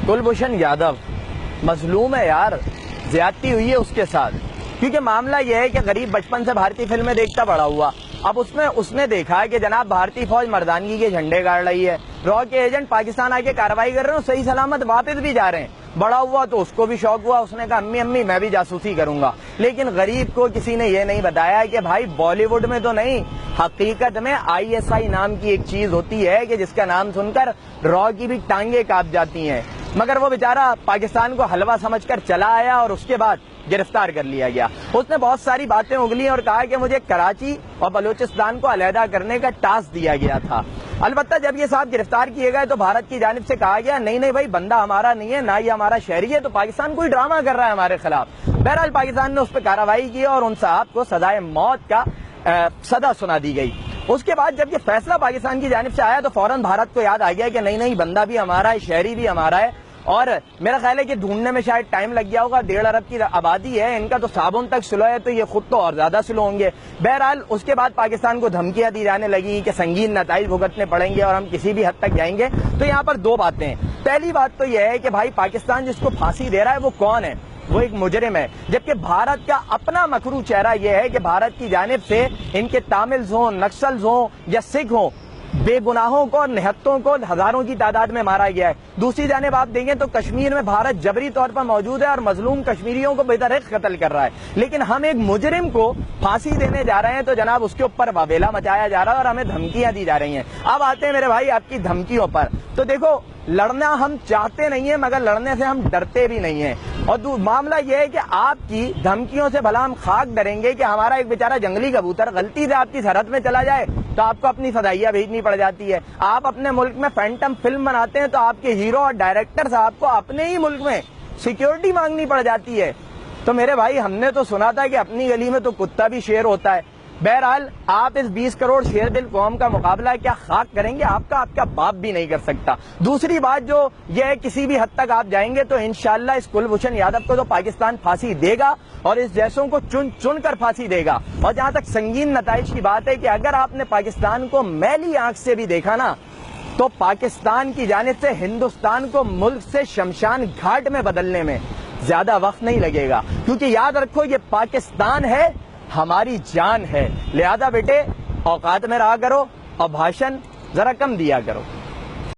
کلبھوشن یادو مظلوم ہے یار، زیادتی ہوئی ہے اس کے ساتھ، کیونکہ معاملہ یہ ہے کہ غریب بچپن سے بھارتی فلمیں دیکھتا بڑا ہوا. اب اس نے دیکھا کہ جناب بھارتی فوج مردانگی کے جھنڈے گاڑ رہی ہے، را کے ایجنٹ پاکستان آ کے کارروائی کر رہے ہیں، صحیح سلامت واپس بھی جا رہے ہیں. بڑا ہوا تو اس کو بھی شوق ہوا، اس نے کہا امی میں بھی جاسوسی کروں گا. لیکن غریب کو کسی نے یہ نہیں بتایا کہ بھائی بالی ووڈ میں تو نہیں، حقیقت میں ISI نام کی ایک چیز ہوتی ہے کہ جس کا نام سن کر را کی بھی ٹانگیں کانپ جاتی ہیں. مگر وہ بیچارہ پاکستان کو حلوہ سمجھ کر چلا آیا اور اس کے بعد گرفتار کر لیا گیا. اس نے بہت ساری باتیں اگلی اور کہا کہ مجھے کراچی اور بلوچستان کو علیحدہ کرنے کا ٹاسک دیا گیا تھا. البتہ جب یہ صاحب گرفتار کیے گئے تو بھارت کی جانب سے کہا گیا نہیں بھائی، بندہ ہمارا نہیں ہے، نہ یہ ہمارا شہری ہے، تو پاکستان کوئی ڈرامہ کر رہا ہے ہمارے خلاف. بہرحال پاکستان نے اس پہ کارروائی کی اور ان صاحب کو سزائے موت کا سزا سنا دی گئی. اس کے بعد جب یہ فیصلہ پاکستان کی جانب سے آیا تو فوراً بھارت کو یاد آ گیا کہ نہیں بندہ بھی ہمارا ہے، شہری بھی ہمارا ہے. اور میرا خیال ہے کہ ڈھونڈنے میں شاید ٹائم لگ گیا ہوگا، 1.5 ارب کی آبادی ہے، ان کا تو صابن تک سلو ہے، تو یہ خود تو اور زیادہ سلو ہوں گے. بہرحال اس کے بعد پاکستان کو دھمکیاں دی جانے لگی کہ سنگین نتائج بھگتنے پڑیں گے اور ہم کسی بھی حد تک جائیں گے. تو یہاں پر 2 باتیں ہیں. پہلی بات تو یہ ہے کہ بھائی پاکستان جس کو پھانسی دے رہا ہے وہ کون ہے؟ وہ ایک مجرم ہے. جبکہ بھارت کا اپنا مکرو چہرہ یہ ہے کہ بھارت کی جانب سے ان کے تاملز ہوں، نکسلز ہوں یا سکھ ہوں، بے گناہوں کو اور نہتوں کو ہزاروں کی تعداد میں مارا گیا ہے. دوسری جانب آپ دیکھیں تو کشمیر میں بھارت جبری طور پر موجود ہے اور مظلوم کشمیریوں کو بے درخت قتل کر رہا ہے. لیکن ہم ایک مجرم کو پھانسی دینے جا رہے ہیں تو جناب اس کے اوپر واویلا مچایا جا رہا ہے اور ہمیں دھمکیاں دی جا رہی ہیں. اب آتے ہیں میرے بھائی آپ کی دھمکیوں پر. تو دیکھو، لڑنا ہم چاہتے نہیں ہیں مگر لڑنے سے ہم ڈرتے بھی نہیں ہیں. اور معاملہ یہ ہے کہ آپ کی دھمکیوں سے بھلا ہم خاک ڈریں گے کہ ہمارا ایک بیچارہ جنگلی کبوتر غلطی سے آپ کی سرحد میں چلا جائے تو آپ کو اپنی فضائیہ بھیجنی پڑ جاتی ہے. آپ اپنے ملک میں فینٹم فلم بناتے ہیں تو آپ کے ہیرو اور ڈائریکٹر صاحب کو اپنے ہی ملک میں سیکیورٹی مانگنی پڑ جاتی ہے. تو میرے بھائی ہم نے تو سنا تھا کہ اپنی گلی میں تو کتا بھی شیر ہوتا ہے. بہرحال آپ اس 20 کروڑ شیر دل قوم کا مقابلہ کیا خاک کریں گے؟ آپ کا باپ بھی نہیں کر سکتا. دوسری بات جو یہ ہے، کسی بھی حد تک آپ جائیں گے تو انشاءاللہ اس کلبھوشن یادو کو تو پاکستان پھانسی دے گا اور اس جیسوں کو چن کر پھانسی دے گا. اور جہاں تک سنگین نتائج کی بات ہے کہ اگر آپ نے پاکستان کو میلی آنکھ سے بھی دیکھا نا تو پاکستان کی جانب سے ہندوستان کو ملک سے شمشان گھاٹ میں بدلنے میں زیادہ وقت نہیں لگے گا. کیونکہ یاد رکھو یہ پاکستان ہے، ہماری جان ہے. لہذا بیٹے اوقات میں رہا کرو اور بھاشن ذرا کم دیا کرو.